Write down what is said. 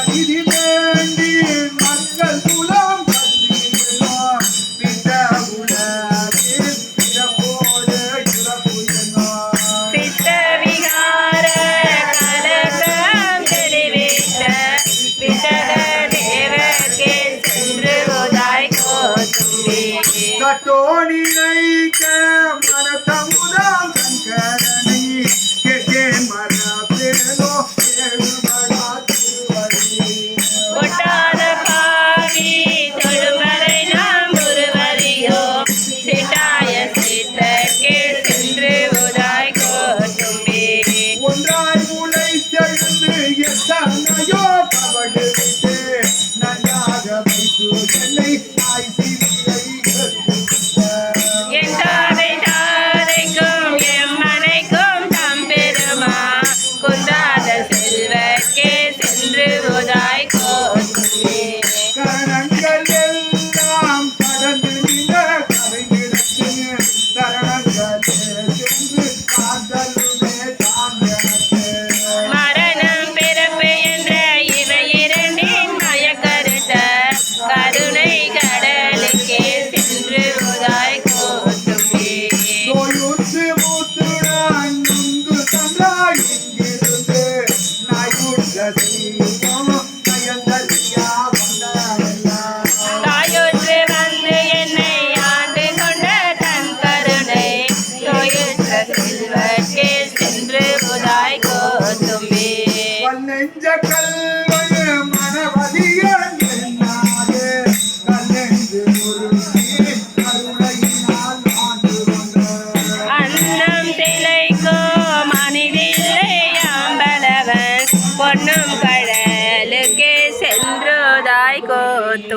நிதி வேண்டி மக்கள் குலம் பிட்ட உலகில் இறப்போடு இறப்பு சித்த விகார கலகம் தெளிவித்த விசக தேவர்க்கே சென்று உதாய் கோதும்பி கட்டோனினைக்க மனத்தமுதாம் சங்கரனை கேட்டேன் மரபேனோ ஏழுமடா திருவடி கொட்டாத பாவி தொழுமறை நாம் ஒருவரியோ சிட்டாய சித்தர்க்கே சென்று உதாய் கோதும்பி ஒன்றாய் மூளை செழுந்து எத்தனையோ கபடு விட்டு நன்றாக வைத்து என்னை தாய் சிறியை என் தாதை தாதைக்கும் எம்மனைக்கும் தம்பெருமா குந்தாத செல்வர்க்கே சென்று உதாய் கோதும்பி கரணங்கள் எல்லாம் கடந்து நின்ற கரையிடத்து தரணங்களே சென்று காதலுமே தான் எனக்கு மரணம் பிறப்பு என்ற இவை இரண்டின் மயக்கருத்த கருணை கடலுக்கே சென்று உதாய் கோதும்பி நோயுற்று மூத்துடன் நுங்கு தந்தாய் இங்கிருந்து நாயுற்ற செய்வோம் நயந்தலியா வந்தவெல்லாம் தாயுற்று வந்து என்னை ஆண்டு கொண்ட தன் கருணை நோயுற்ற செல்வர்க்கே சென்று உதாய் கோதும்பி வல்லெஞ்ச கல்வழு மனவதியன் என்னாது கல்லெஞ்சு முருகி கருணையினால் ஆண்டு கொண்ட அன்னம் திளைக்கும் மனிதில்லை அம்பலவன் பொன்னும் கடலுக்கே சென்றுதாய் கோத்து